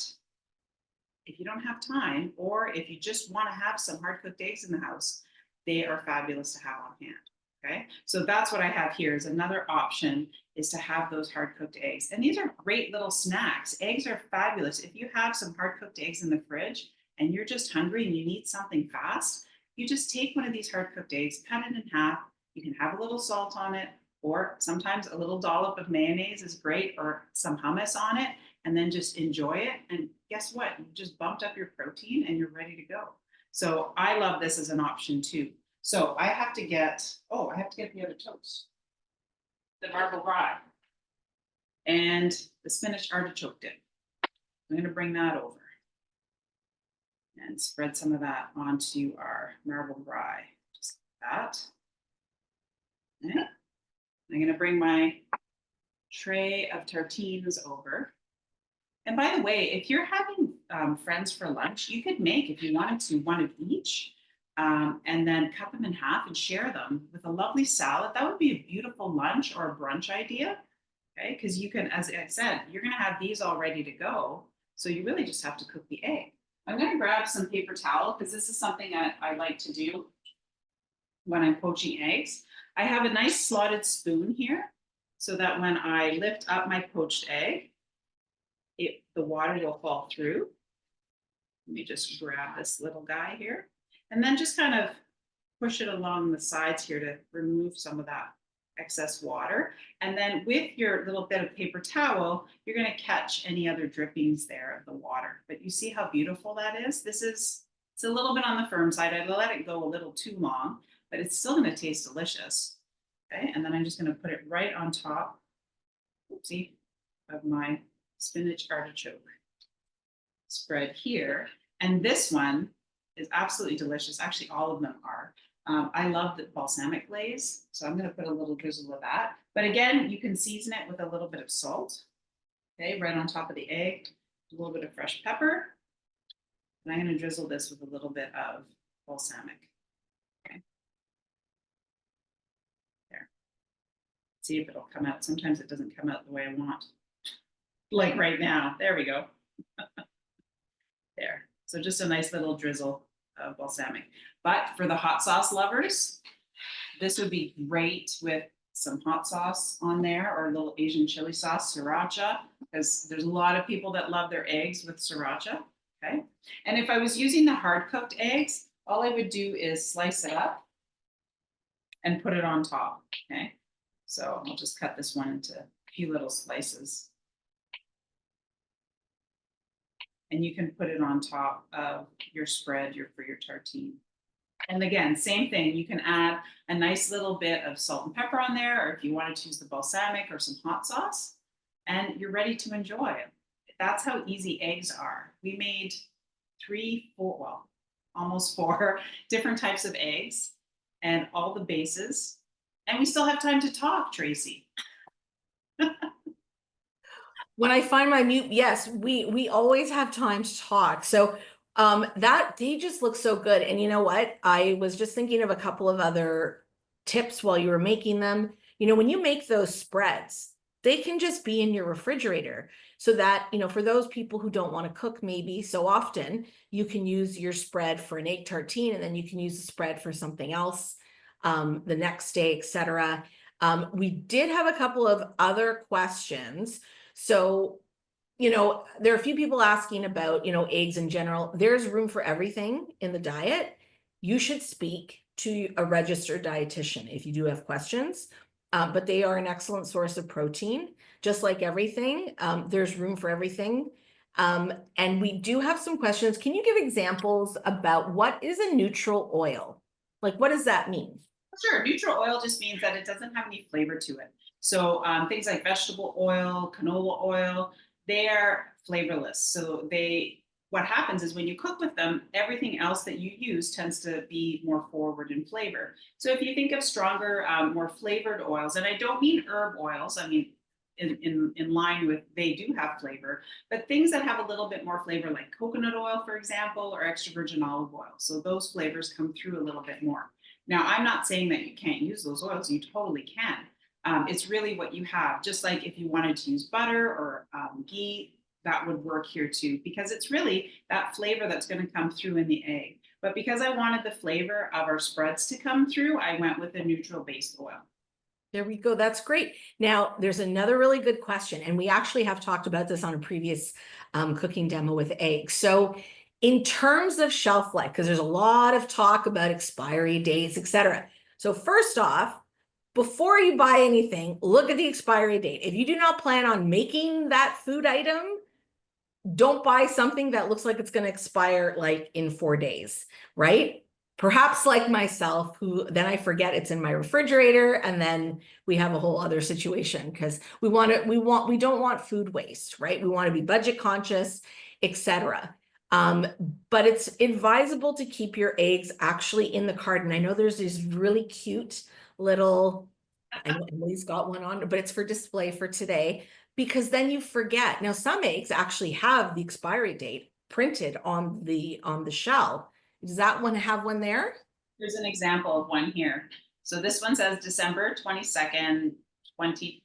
if you don't have time, or if you just want to have some hard cooked eggs in the house, they are fabulous to have on hand. Okay, so that's what I have here is another option, is to have those hard cooked eggs. And these are great little snacks. Eggs are fabulous. If you have some hard cooked eggs in the fridge and you're just hungry and you need something fast, you just take one of these hard cooked eggs, cut it in half. You can have a little salt on it, or sometimes a little dollop of mayonnaise is great, or some hummus on it, and then just enjoy it. And guess what? You just bumped up your protein and you're ready to go. So I love this as an option too. So I have to get, I have to get the other toast, the marble rye, and the spinach artichoke dip. I'm going to bring that over and spread some of that onto our marble rye, just like that. Okay. I'm going to bring my tray of tartines over. And by the way, if you're having friends for lunch, you could make, if you wanted to, one of each. And then cut them in half and share them with a lovely salad. That would be a beautiful lunch or a brunch idea, okay? Because you can, as I said, you're gonna have these all ready to go. So you really just have to cook the egg. I'm gonna grab some paper towel because this is something that I like to do when I'm poaching eggs. I have a nice slotted spoon here so that when I lift up my poached egg, the water will fall through. Let me just grab this little guy here. And then just kind of push it along the sides here to remove some of that excess water. And then with your little bit of paper towel, you're going to catch any other drippings there of the water. But you see how beautiful that is? It's a little bit on the firm side. I let it go a little too long, but it's still going to taste delicious. Okay, and then I'm just going to put it right on top, oopsie, of my spinach artichoke spread here. And this one is absolutely delicious. Actually, all of them are. I love the balsamic glaze, so I'm going to put a little drizzle of that. But again, you can season it with a little bit of salt, okay, right on top of the egg, a little bit of fresh pepper. And I'm going to drizzle this with a little bit of balsamic. Okay. There. See if it'll come out. Sometimes it doesn't come out the way I want. Like right now. There we go. There. So just a nice little drizzle of balsamic. But for the hot sauce lovers, this would be great with some hot sauce on there, or a little Asian chili sauce, sriracha, because there's a lot of people that love their eggs with sriracha. Okay. And if I was using the hard cooked eggs, all I would do is slice it up and put it on top. Okay. So I'll just cut this one into a few little slices. And you can put it on top of your spread for your tartine. And again, same thing, you can add a nice little bit of salt and pepper on there, or if you wanted to use the balsamic or some hot sauce, and you're ready to enjoy it. That's how easy eggs are. We made almost four different types of eggs and all the bases. And we still have time to talk, Tracie. When I find my mute, yes, we always have time to talk. So they just look so good. And you know what? I was just thinking of a couple of other tips while you were making them. you know, when you make those spreads, they can just be in your refrigerator so that, you know, for those people who don't want to cook maybe so often, you can use your spread for an egg tartine, and then you can use the spread for something else the next day, etc. We did have a couple of other questions. So, you know, there are a few people asking about, you know, eggs in general. There's room for everything in the diet. You should speak to a registered dietitian if you do have questions, but they are an excellent source of protein, just like everything. There's room for everything. And we do have some questions. Can you give examples about what is a neutral oil? Like, what does that mean? Sure, neutral oil just means that it doesn't have any flavor to it. So things like vegetable oil, canola oil, they are flavorless. So what happens is when you cook with them, everything else that you use tends to be more forward in flavor. So if you think of stronger, more flavored oils, and I don't mean herb oils, I mean in line with, they do have flavor, but things that have a little bit more flavor, like coconut oil, for example, or extra virgin olive oil. So those flavors come through a little bit more. Now, I'm not saying that you can't use those oils, you totally can. It's really what you have. Just like if you wanted to use butter or ghee, that would work here too, because it's really that flavor that's going to come through in the egg. But because I wanted the flavor of our spreads to come through, I went with a neutral based oil. There we go. That's great. Now, there's another really good question, and we actually have talked about this on a previous cooking demo with eggs. So in terms of shelf life, because there's a lot of talk about expiry dates, etc. So first off, before you buy anything, look at the expiry date. If you do not plan on making that food item, don't buy something that looks like it's going to expire like in 4 days, right? Perhaps like myself, who then I forget it's in my refrigerator, and then we have a whole other situation because we don't want food waste, right? We want to be budget conscious, etc. But it's advisable to keep your eggs actually in the carton. I know there's these really cute little, I know Emily's got one on, but it's for display for today, because then you forget. Now, some eggs actually have the expiry date printed on the shell. Does that one have one there? Here's an example of one here. So this one says December 22nd, 2020.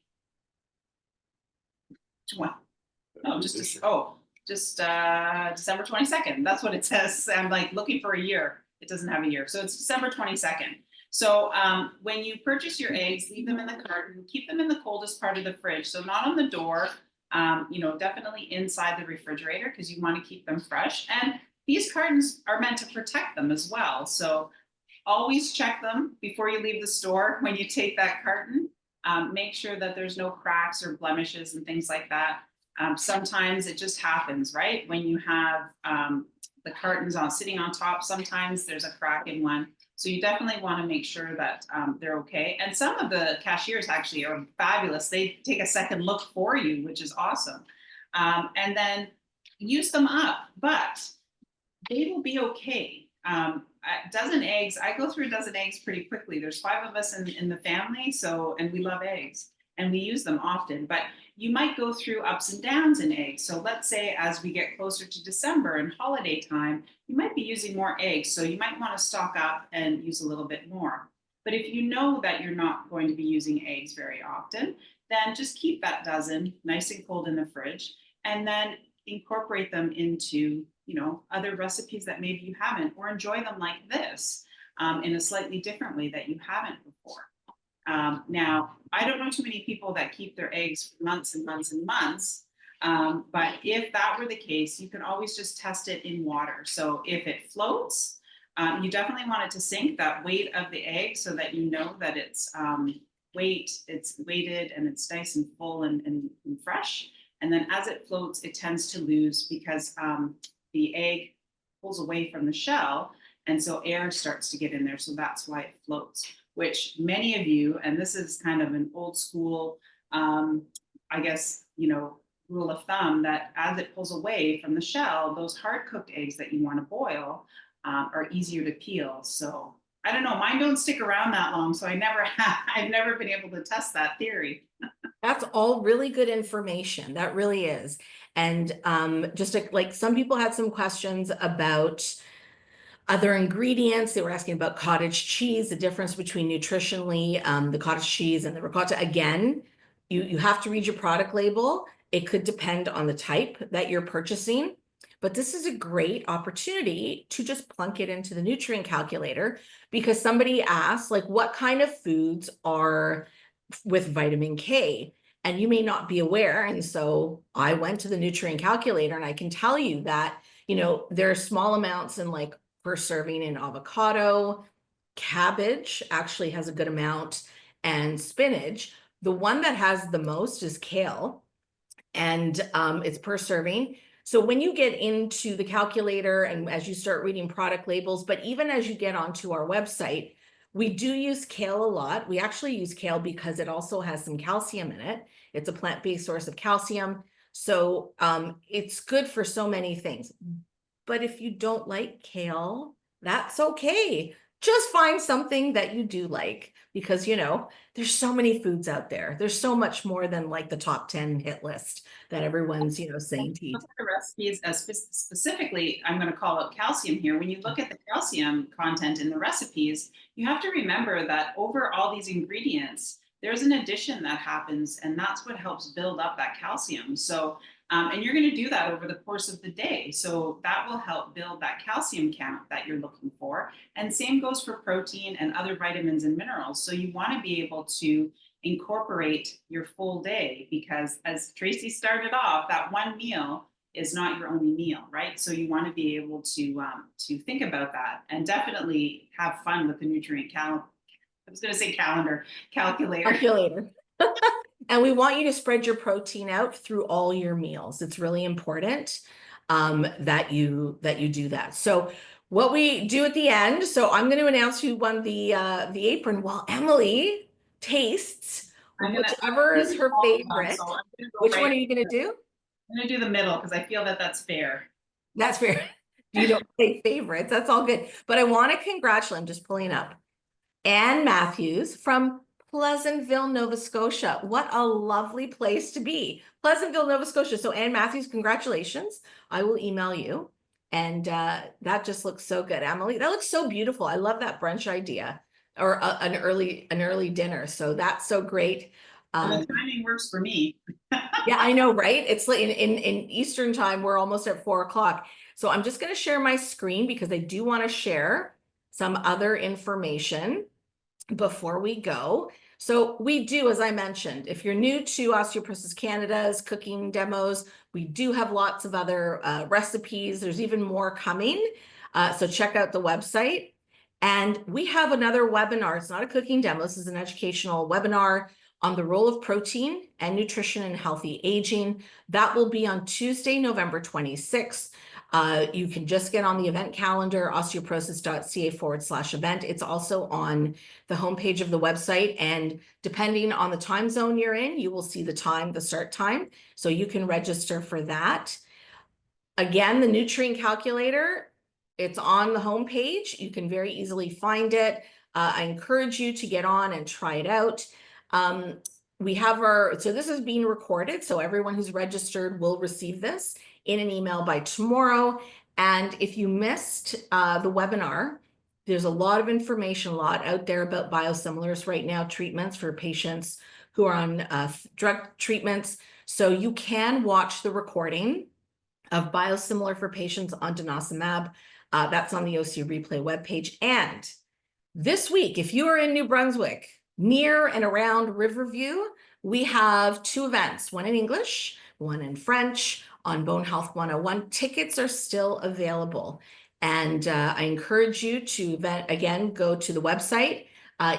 No, just December 22nd. That's what it says. I'm like looking for a year. It doesn't have a year. So it's December 22nd. So when you purchase your eggs, leave them in the carton, keep them in the coldest part of the fridge. So not on the door, you know, definitely inside the refrigerator, because you want to keep them fresh. And these cartons are meant to protect them as well. So always check them before you leave the store. When you take that carton, make sure that there's no cracks or blemishes and things like that. Sometimes it just happens, right? When you have the cartons sitting on top, sometimes there's a crack in one. So you definitely want to make sure that they're okay. And some of the cashiers actually are fabulous. They take a second look for you, which is awesome. And then use them up, but they will be okay. A dozen eggs, I go through a dozen eggs pretty quickly. There's 5 of us in the family, and we love eggs and we use them often, but you might go through ups and downs in eggs. So let's say as we get closer to December and holiday time, you might be using more eggs. So you might want to stock up and use a little bit more. But if you know that you're not going to be using eggs very often, then just keep that dozen nice and cold in the fridge, and then incorporate them into, you know, other recipes that maybe you haven't, or enjoy them like this in a slightly different way that you haven't before. Now, I don't know too many people that keep their eggs for months and months and months. But if that were the case, you can always just test it in water. So if it floats, you definitely want it to sink, that weight of the egg, so that you know that it's weighted and it's nice and full and fresh. And then as it floats, it tends to lose, because the egg pulls away from the shell, and so air starts to get in there. So that's why it floats, which many of you, and this is kind of an old school, I guess, you know, rule of thumb, that as it pulls away from the shell, those hard cooked eggs that you want to boil are easier to peel. So I don't know, mine don't stick around that long, so I've never been able to test that theory. That's all really good information. That really is. And just like some people had some questions about Other ingredients, they were asking about cottage cheese, the difference between nutritionally, the cottage cheese and the ricotta. Again, you have to read your product label. It could depend on the type that you're purchasing, but this is a great opportunity to just plunk it into the nutrient calculator, because somebody asked, like, what kind of foods are with vitamin K? And you may not be aware. And so I went to the nutrient calculator, and I can tell you that, there are small amounts in like per serving in avocado. Cabbage actually has a good amount, and spinach. The one that has the most is kale, and it's per serving. So when you get into the calculator and as you start reading product labels, but even as you get onto our website, we do use kale a lot. We actually use kale because it also has some calcium in it. It's a plant-based source of calcium. So it's good for so many things. But if you don't like kale, that's okay. Just find something that you do like, because, there's so many foods out there. There's so much more than like the top 10 hit list that everyone's, saying to eat. Look at the recipes, specifically, I'm going to call out calcium here. When you look at the calcium content in the recipes, you have to remember that over all these ingredients, there's an addition that happens, and that's what helps build up that calcium. So, and you're going to do that over the course of the day. So that will help build that calcium count that you're looking for. And same goes for protein and other vitamins and minerals. So you want to be able to incorporate your full day, because as Tracie started off, that one meal is not your only meal, right? So you want to be able to think about that, and definitely have fun with the nutrient I was going to say calculator. And we want you to spread your protein out through all your meals. It's really important that you do that. So what we do at the end, so I'm going to announce who won the apron while Emily tastes whichever is her favorite. Which one are you going to do? I'm going to do the middle, because I feel that that's fair. That's fair. You don't say favorites. That's all good. But I want to congratulate, I'm just pulling up, Anne Matthews from Pleasantville, Nova Scotia. What a lovely place to be. Pleasantville, Nova Scotia. So Anne Matthews, congratulations. I will email you. And that just looks so good. Emily, that looks so beautiful. I love that brunch idea, or an early dinner. So that's so great. The timing works for me. Yeah, I know, right? It's like in Eastern time, we're almost at 4 o'clock. So I'm just going to share my screen, because I do want to share some other information before we go. So we do, as I mentioned, if you're new to Osteoporosis Canada's cooking demos, we do have lots of other recipes. There's even more coming. So check out the website. And we have another webinar. It's not a cooking demo. This is an educational webinar on the role of protein and nutrition in healthy aging. That will be on Tuesday, November 26th. You can just get on the event calendar, osteoporosis.ca/event. It's also on the homepage of the website. And depending on the time zone you're in, you will see the start time. So you can register for that. Again, the nutrient calculator, it's on the homepage. You can very easily find it. I encourage you to get on and try it out. We have so this is being recorded, so everyone who's registered will receive this in an email by tomorrow. And if you missed the webinar, there's a lot of information, a lot out there about biosimilars right now, treatments for patients who are on drug treatments. So you can watch the recording of biosimilar for patients on denosumab. That's on the OC Replay webpage. And this week, if you are in New Brunswick, near and around Riverview, we have 2 events, one in English, one in French, on Bone Health 101. Tickets are still available. And I encourage you to, again, go to the website.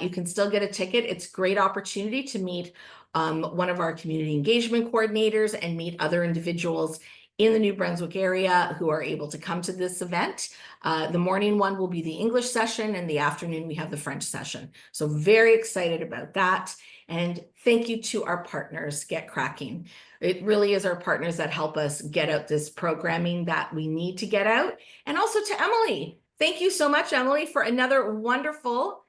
You can still get a ticket. It's a great opportunity to meet one of our community engagement coordinators and meet other individuals in the New Brunswick area who are able to come to this event. The morning one will be the English session, and the afternoon we have the French session. So very excited about that. And thank you to our partners, Get Cracking. It really is our partners that help us get out this programming that we need to get out. And also to Emily. Thank you so much, Emily, for another wonderful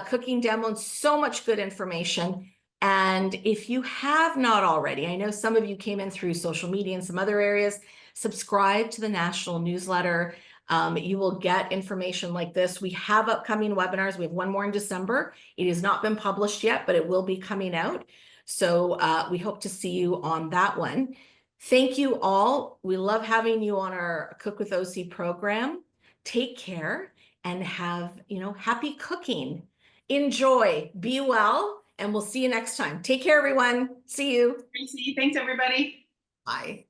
cooking demo and so much good information. And if you have not already, I know some of you came in through social media and some other areas, subscribe to the national newsletter. You will get information like this. We have upcoming webinars. We have one more in December. It has not been published yet, but it will be coming out. So we hope to see you on that one. Thank you all. We love having you on our Cook with OC program. Take care and have, happy cooking. Enjoy, be well, and we'll see you next time. Take care, everyone. See you. Tracie, thanks everybody. Bye.